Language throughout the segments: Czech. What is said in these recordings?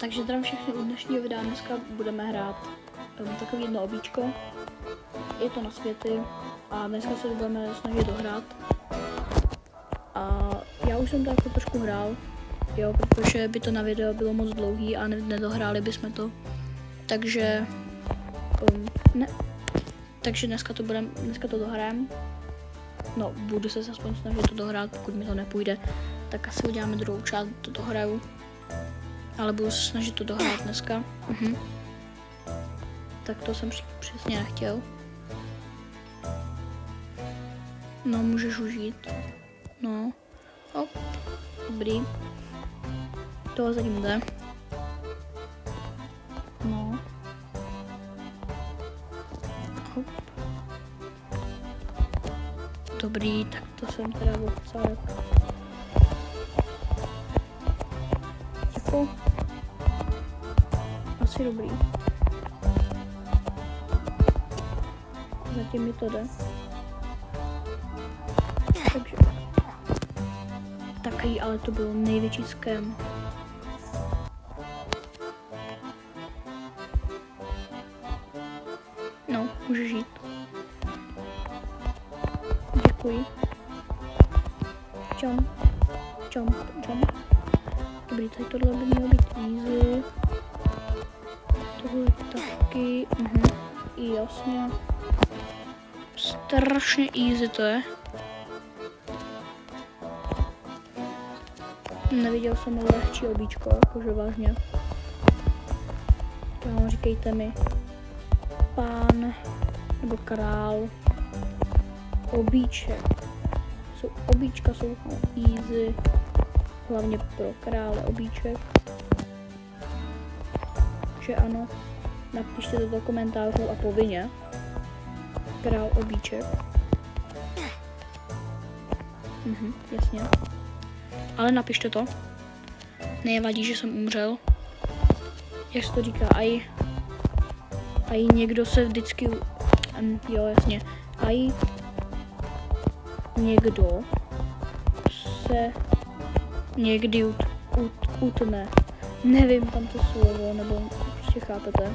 Takže zdravím všechny u dnešního videa. Dneska budeme hrát takový jedno obíčko. Je to na světy a dneska se budeme snažit dohrát. A já už jsem to jako trošku hrál, jo, protože by to na video bylo moc dlouhý a nedohráli bychom to. Takže takže dneska to dohrám. No, budu se aspoň snažit to dohrát, pokud mi to nepůjde, tak asi uděláme druhou část, to dohraju. Ale budu se snažit to dohrát dneska. Tak to jsem přesně nechtěl. No, můžeš užít. No. Hop. Dobrý. Tohle zatím jde. No. Hop. Dobrý, tak to jsem teda odcák. Děkuji. Asi dobrý. Zatím mi to jde. Takže. Takový, ale to bylo největší scam. No, můžeš žít. Děkuji. Jump. Jump. Jump. Dobrý, tady tohle by mělo být easy. Tohle taky. Jasně. Strašně easy to je. Neviděl jsem lehčí obíčko, jakože vážně. Kámo, říkejte mi. Pán nebo král. Obíček. Obíčka jsou easy. Hlavně pro krále obíček. Že ano. Napište to do komentářů a povinně. Král obíček. Jasně. Ale napište to. Nevadí, že jsem umřel. Jak se to říká, aj někdo se vždycky... jo, jasně. Aj někdo se někdy utne. Nevím tam to slovo, nebo prostě chápete,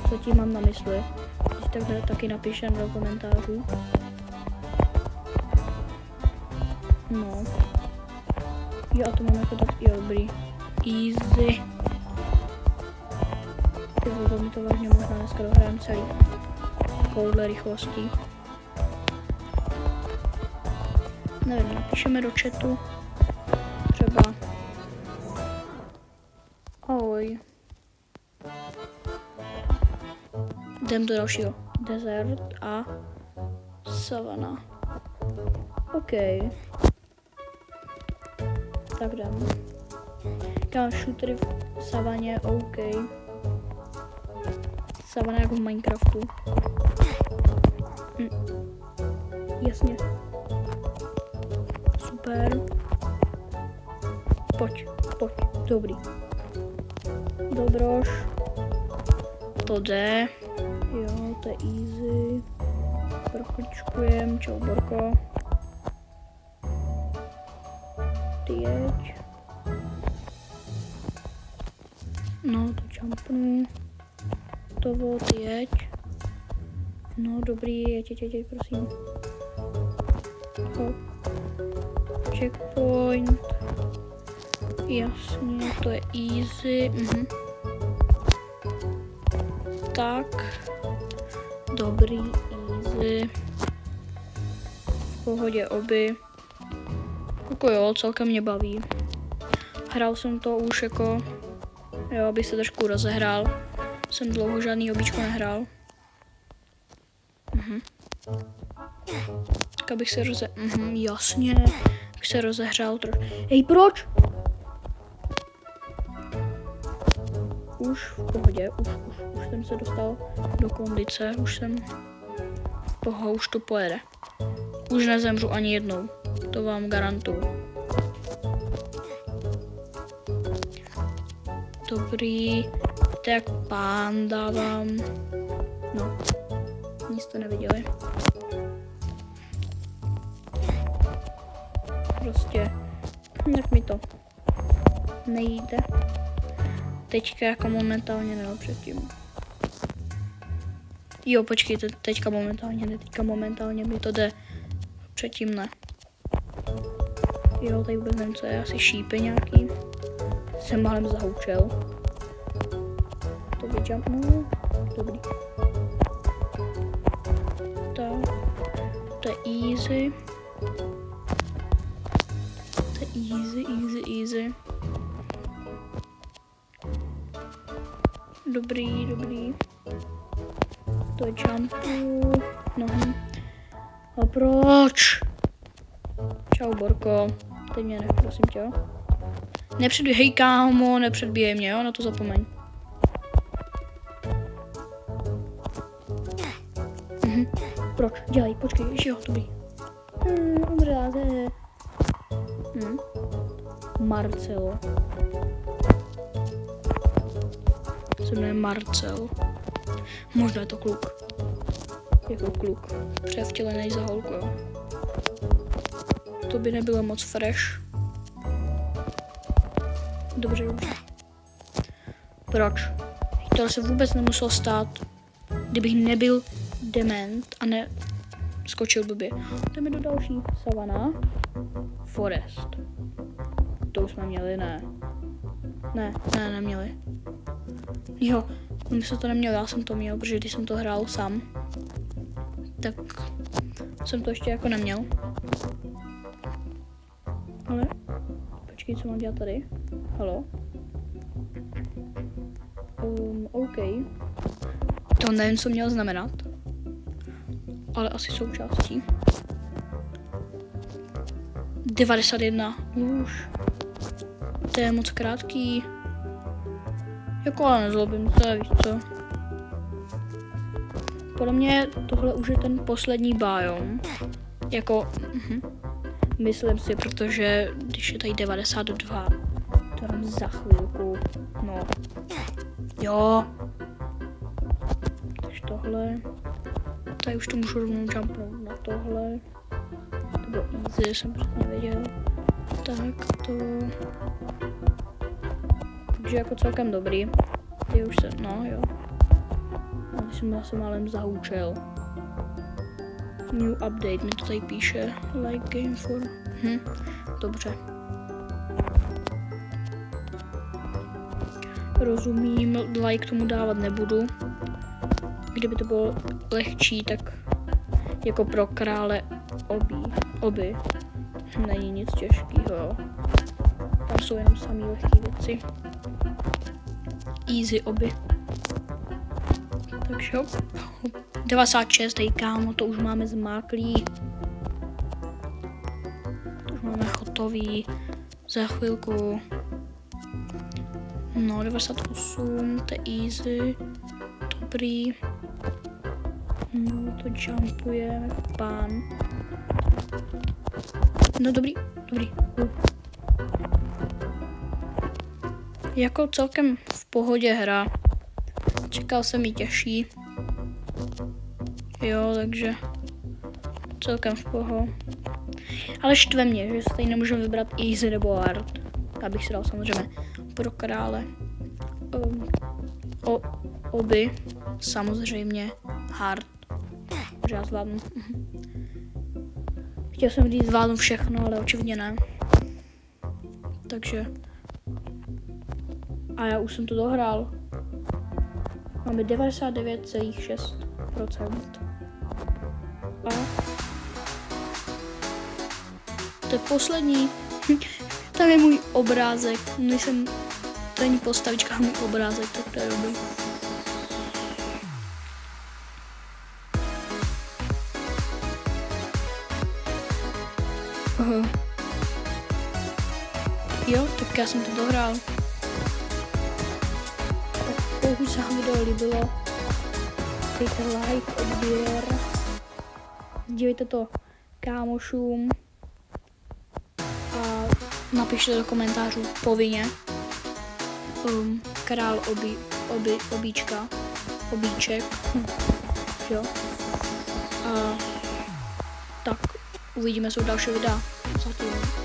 co tím mám na mysli. Když takhle taky napišem do komentářů. No. Jo, a to mám jako tak, jo, dobrý. Easy. To mi to vážně možná dneska dohrám celý. Takovouhle rychlostí. Nevím, napíšeme do chatu. Třeba. Ahoj. Jdem do dalšího. Desert a savana. OK. Tak jdem. Kámo, shootery v savaně, OK. Savana jako v Minecraftu. Jasně. Super. Pojď. Dobrý. Dobroš. To jde. Jo, to je easy. Prochličkujem. Čau, Borko. Ty jeď. No, to jumpnu. Ty jeď. No, dobrý, jeď, prosím. Hop. Checkpoint. Jasně, to je easy. Tak. Dobrý, easy. V pohodě oby. Jako jo, celkem mě baví. Hrál jsem to už jako, jo, abych se trošku rozehrál. Jsem dlouho žádný obíčko nehrál. Tak abych se jasně. Abych se rozehrál trošku. Hej, proč? Už v pohodě, už jsem se dostal do kondice, už to pojede. Už nezemřu ani jednou, to vám garantuju. Dobrý, tak pán dávám. No, nic to neviděli. Prostě, jak mi to nejde. teďka jako momentálně ne, předtím. Jo, počkejte, teďka momentálně mi to jde, předtím ne. Jo, tady vůbec nevím, co je, asi šípy nějaký. Jsem málem zahoučel. To vyjumpnu, dobrý. Tak, to je easy. To je easy. Dobrý. To je jumpu. No. A proč? Čau, Borko. Teď mě nech, prosím tě. Hej kámo, nepředbíjej mě, jo? Na to zapomeň. Proč? Dělej, počkej, jo, dobrý. Umřáte. Marcelo. Se jmenuje Marcel. Možná je to kluk. Jako kluk. Převtělený za holku, jo. To by nebylo moc fresh. Dobře. Proč? To se vůbec nemuselo stát, kdybych nebyl dement a ne skočil blbě. Jdeme do další. Savana. Forest. To už jsme měli, ne. Ne, neměli. Jo, my jsme to neměli, já jsem to měl, protože když jsem to hrál sám, tak jsem to ještě jako neměl. Ale, počkej, co mám dělat tady? Halo? OK. To nevím, co měl znamenat. Ale asi součástí. 91. Už. To je moc krátký. Jako ale nezlobím se, víš co. Podle mě tohle už je ten poslední biom. Jako, myslím si, protože když je tady 92, to dám za chvilku, no. Jo. Takže tohle. Tady už to můžu rovnou jumpnout na tohle. To bylo easy, jsem přesně věděl. Tak to... Takže jako celkem dobrý. Ty už se, no jo. A když jsem zase málem zahoučel. New update mi to tady píše. Like game for... Dobře. Rozumím, like tomu dávat nebudu. Kdyby to bylo lehčí, tak jako pro krále oby. Není nic těžkého. Tam jsou jenom samý lehké věci. Easy oby. Takže hop. 96, tady kámo, to už máme zmáklý. To už máme hotový. Za chvilku. No, 98, to je easy. Dobrý. No, to jumpujeme, pán. No, dobrý. Jako celkem v pohodě hra. Čekal jsem ji těžší. Jo, takže celkem v poho. Ale štve mě, že se tady nemůžeme vybrat easy nebo hard. Abych si dal samozřejmě pro krále. Oby, samozřejmě hard. Že já zvládnu. Chtěl jsem říct zvládnu všechno, ale očividně ne. Takže. A já už jsem to dohrál. Máme 99,6%. A to je poslední. Tam je můj obrázek. To není postavička, můj obrázek, tak to je dobrý. Jo, tak já jsem to dohrál. Pokud se vám video líbilo, dejte like, odběr, dívejte to kámošům a napište do komentářů povinně král obíček, jo. A tak uvidíme se u dalšího videa. Zatím.